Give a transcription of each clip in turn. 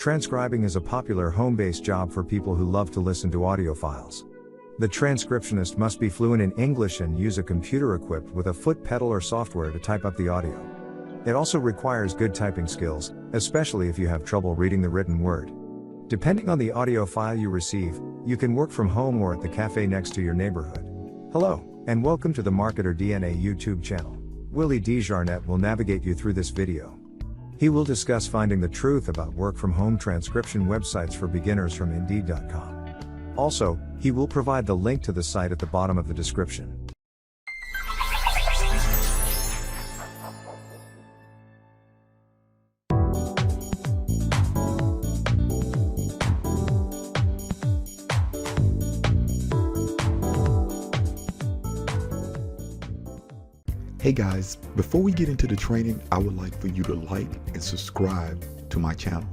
Transcribing is a popular home-based job for people who love to listen to audio files. The transcriptionist must be fluent in English and use a computer equipped with a foot pedal or software to type up the audio. It also requires good typing skills, especially if you have trouble reading the written word. Depending on the audio file you receive, you can work from home or at the cafe next to your neighborhood. Hello, and welcome to the Marketer DNA YouTube channel. Willie Desjarnet will navigate you through this video. He will discuss finding the truth about work-from-home transcription websites for beginners from Indeed.com. Also, he will provide the link to the site at the bottom of the description. Hey guys, before we get into the training, I would like for you to like and subscribe to my channel.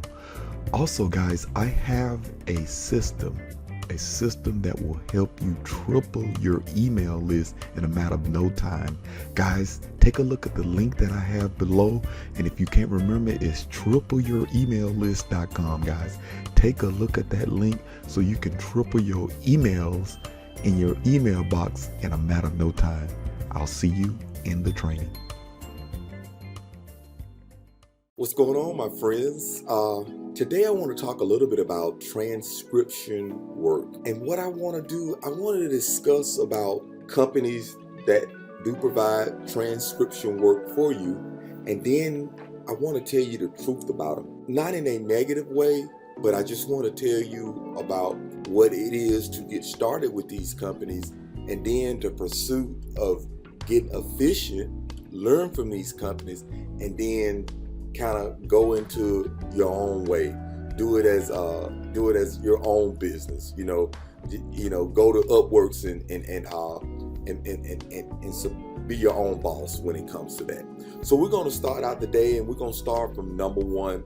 Also guys, I have a system that will help you triple your email list in a matter of no time. Guys, take a look at the link that I have below, and if you can't remember, it's tripleyouremaillist.com. guys, take a look at that link so you can triple your emails in your email box in a matter of no time. I'll see you in the training. What's going on, my friends? Today I want to talk a little bit about transcription work. And what I want to do, I wanted to discuss about companies that do provide transcription work for you. And then I want to tell you the truth about them. Not in a negative way, but I just want to tell you about what it is to get started with these companies, and then the pursuit of get efficient, learn from these companies, and then kind of go into your own way. Do it as your own business. You know, go to Upworks and be your own boss when it comes to that. So we're going to start out the day, and we're going to start from number one.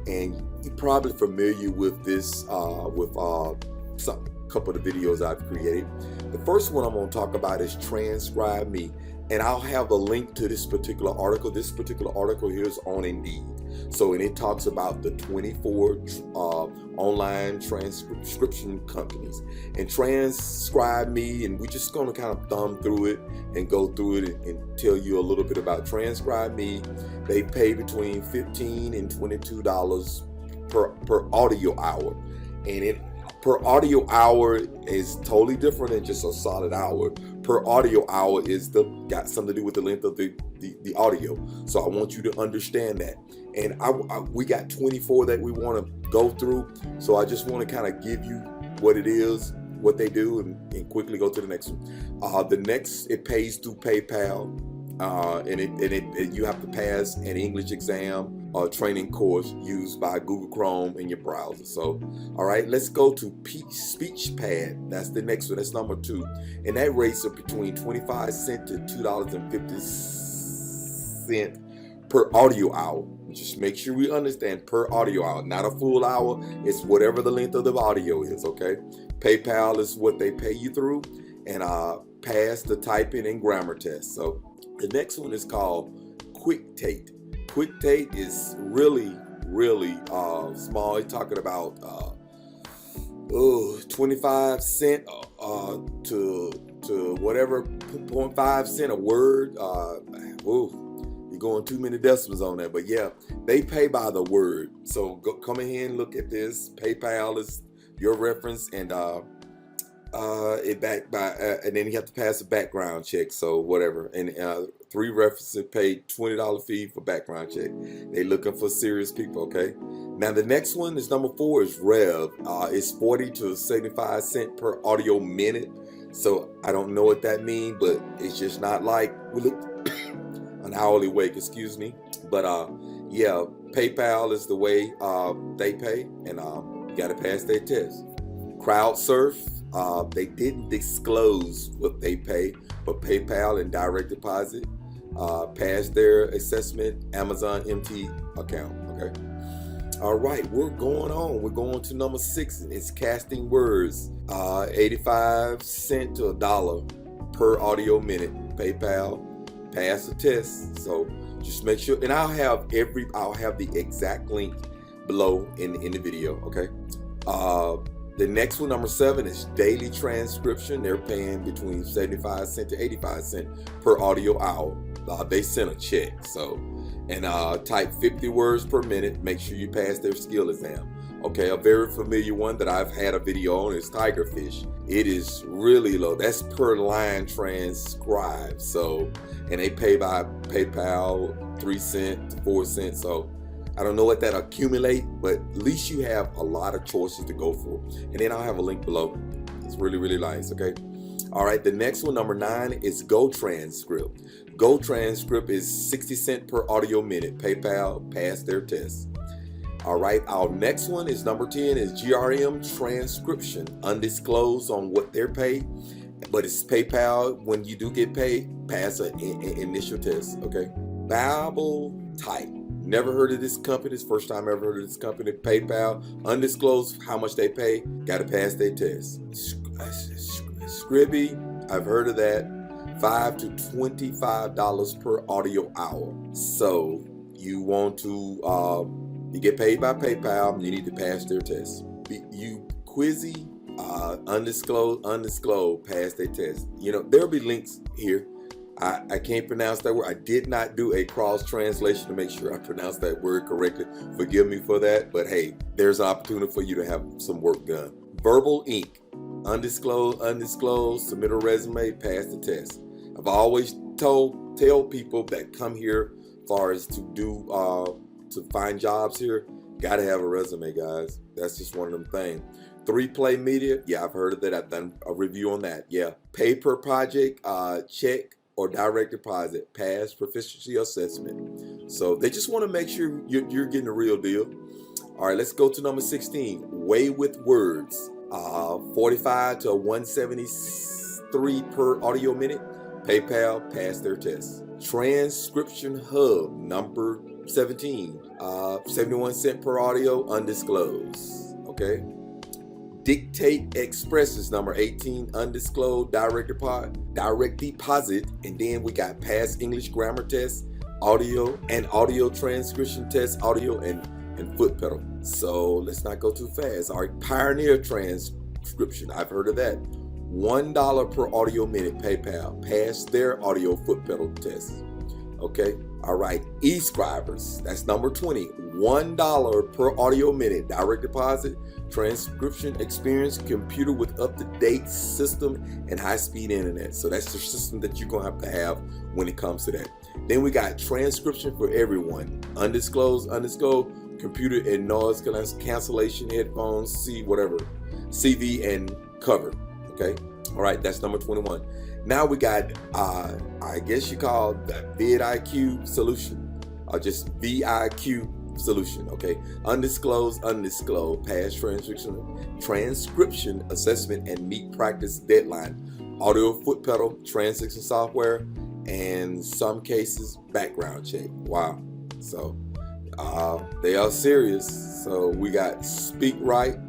And you're probably familiar with this with some couple of the videos I've created. The first one I'm going to talk about is Transcribe Me, and I'll have a link to this particular article. This particular article here is on Indeed. So, and it talks about the 24 online transcription companies. And Transcribe Me, and we're just going to kind of thumb through it and go through it and tell you a little bit about Transcribe Me. They pay between $15 and $22 per audio hour, and per audio hour is totally different than just a solid hour. Per audio hour is got something to do with the length of the audio. So I want you to understand that. And we got 24 that we want to go through. So I just want to kind of give you what it is, what they do, and quickly go to the next one. The next, it pays through PayPal. And you have to pass an English exam or training course used by Google Chrome in your browser. So, all right, let's go to SpeechPad. That's the next one. That's number 2. And that rates are between 25 cents to $2.50 per audio hour. Just make sure we understand per audio hour, not a full hour. It's whatever the length of the audio is, okay? PayPal is what they pay you through, and pass the typing and grammar test. So the next one is called QuickTate. QuickTate is really small. It's talking about 25 cents to whatever 0.5 cents a word. You're going too many decimals on that, but yeah, they pay by the word. So come in here and look at this. PayPal is your reference, and and then you have to pass a background check. So whatever, and 3 references paid $20 fee for background check. They looking for serious people. Okay. Now the next one is number 4 is Rev. It's 40 to 75 cents per audio minute. So I don't know what that means, but it's just not like an hourly wage. Excuse me. But yeah, PayPal is the way they pay, and you got to pass their test. CrowdSurf. They didn't disclose what they pay, but PayPal and direct deposit passed their assessment Amazon MT account. Okay. All right, we're going on. We're going to number 6. It's Casting Words. 85 cents to $1 per audio minute. PayPal passed the test. So just make sure, and I'll have the exact link below in the video, okay? The next one, number 7, is daily transcription. They're paying between 75 cents to 85 cents per audio hour. They send a check, so, and type 50 words per minute. Make sure you pass their skill exam. Okay, a very familiar one that I've had a video on is Tigerfish. It is really low. That's per line transcribed. So, and they pay by PayPal, 3 cents to 4 cents. So, I don't know what that accumulate, but at least you have a lot of choices to go for. And then I'll have a link below. It's really, really nice. Okay. All right. The next one, number 9, is Go Transcript. Go Transcript is 60 cents per audio minute. PayPal, pass their test. All right, our next one is number 10 is GRM Transcription, undisclosed on what they're paid, but it's PayPal. When you do get paid, pass an initial test, okay? Bible Type, never heard of this company. It's first time I ever heard of this company. PayPal, undisclosed how much they pay, got to pass their test. Scribby, I've heard of that, $5 to $25 per audio hour. So you want to, you get paid by PayPal, you need to pass their test. You Quizzy, undisclosed, pass their test. You know, there'll be links here. I can't pronounce that word. I did not do a cross translation to make sure I pronounced that word correctly. Forgive me for that, but hey, there's an opportunity for you to have some work done. Verbal Inc., undisclosed, submit a resume, pass the test. I've always tell people that come here as far as to do to find jobs here, gotta have a resume, guys. That's just one of them things. 3Play Media, yeah, I've heard of that. I've done a review on that. Yeah, pay per project, check or direct deposit, pass proficiency assessment. So they just want to make sure you're getting the real deal. All right, let's go to number 16. Way with Words, 45 to 173 per audio minute. PayPal, pass their test. Transcription Hub, number 17, 71 cents per audio, undisclosed. Okay. Dictate Express is number 18, undisclosed, direct deposit, and then we got past English grammar test, audio and audio transcription test, audio and foot pedal. So let's not go too fast. All right, Pioneer Transcription, I've heard of that. $1 per audio minute, PayPal, pass their audio foot pedal test. Okay. All right, eScribers, that's number 20, $1 per audio minute, direct deposit, transcription experience, computer with up-to-date system and high-speed internet. So that's the system that you're gonna have when it comes to that. Then we got Transcription for Everyone, undisclosed, computer and noise cancellation, headphones, CV and cover. Okay, all right, that's number 21. Now we got, I guess you call that VIQ Solution, or just VIQ Solution, okay? Undisclosed, pass transcription assessment and meet practice deadline. Audio foot pedal, transcription software, and some cases, background check. Wow. So, they are serious. So we got Speak Right,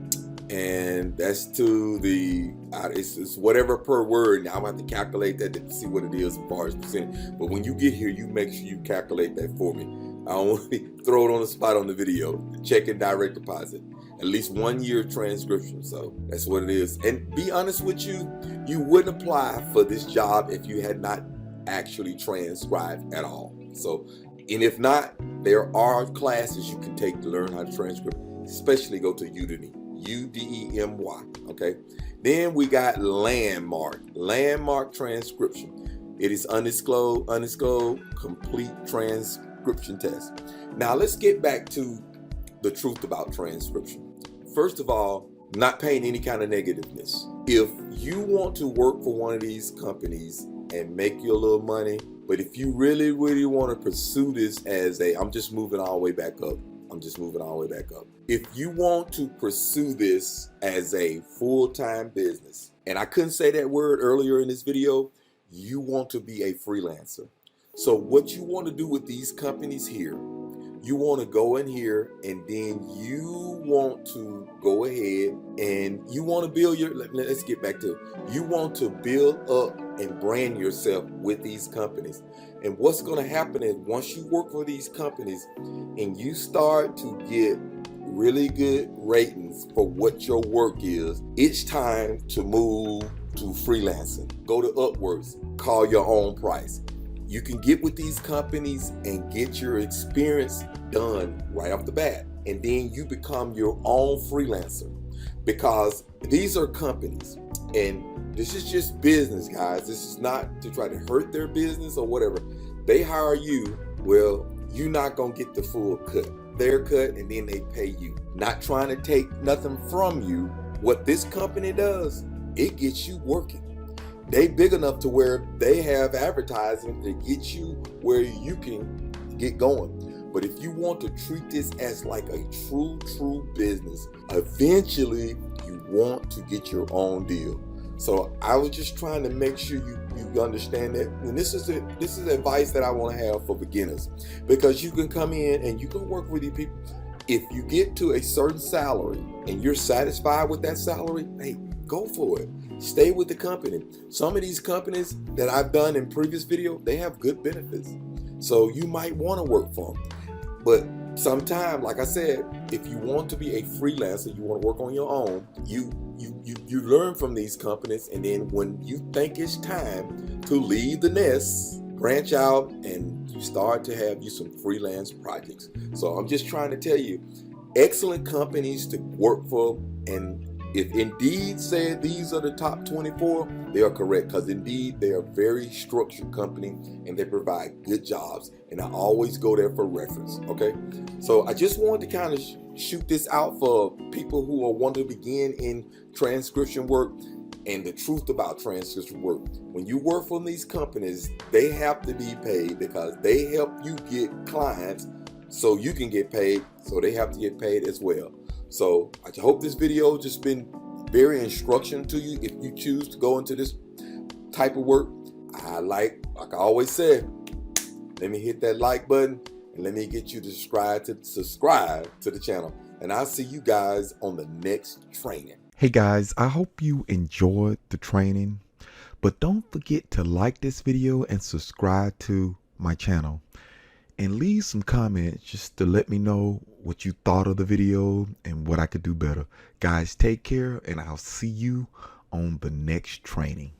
and that's to the, it's whatever per word. Now I'm going to have to calculate that to see what it is as far as percent. But when you get here, you make sure you calculate that for me. I don't want to throw it on the spot on the video. Check and direct deposit. At least 1 year transcription. So that's what it is. And be honest with you, you wouldn't apply for this job if you had not actually transcribed at all. So, and if not, there are classes you can take to learn how to transcribe, especially go to Udemy. UDEMY, okay? Then we got Landmark Transcription. It is undisclosed, complete transcription test. Now let's get back to the truth about transcription. First of all, not paying any kind of negativeness. If you want to work for one of these companies and make you a little money, but if you really, really want to pursue this as I'm just moving all the way back up. If you want to pursue this as a full-time business, and I couldn't say that word earlier in this video, you want to be a freelancer. So what you want to do with these companies here, you want to go in here and then you want to go ahead and you want to build let's get back to it. You want to build up and brand yourself with these companies. And what's going to happen is once you work for these companies and you start to get really good ratings for what your work is, it's time to move to freelancing. Go to Upworks, call your own price. You can get with these companies and get your experience done right off the bat. And then you become your own freelancer, because these are companies, and this is just business, guys. This is not to try to hurt their business or whatever. They hire you, well, you're not gonna get the full cut. Their cut, and then they pay you. Not trying to take nothing from you. What this company does, it gets you working. They big enough to where they have advertising to get you where you can get going. But if you want to treat this as like a true business, eventually you want to get your own deal. So I was just trying to make sure you understand that. And this is advice that I want to have for beginners, because you can come in and you can work with these people. If you get to a certain salary and you're satisfied with that salary, hey, go for it. Stay with the company. Some of these companies that I've done in previous video, they have good benefits. So you might want to work for them. But sometimes, like I said, if you want to be a freelancer, you want to work on your own, you learn from these companies, and then when you think it's time to leave the nest, branch out, and you start to have you some freelance projects. So I'm just trying to tell you, excellent companies to work for. And if Indeed said these are the top 24, they are correct, because Indeed, they are a very structured company and they provide good jobs. And I always go there for reference, okay? So I just wanted to kind of shoot this out for people who are wanting to begin in transcription work. And the truth about transcription work, when you work for these companies, they have to be paid, because they help you get clients so you can get paid. So they have to get paid as well. So I hope this video just been very instructional to you if you choose to go into this type of work. Like I always said, let me hit that like button and let me get you to subscribe to the channel. And I'll see you guys on the next training. Hey guys, I hope you enjoyed the training, but don't forget to like this video and subscribe to my channel. And leave some comments just to let me know what you thought of the video and what I could do better. Guys, take care, and I'll see you on the next training.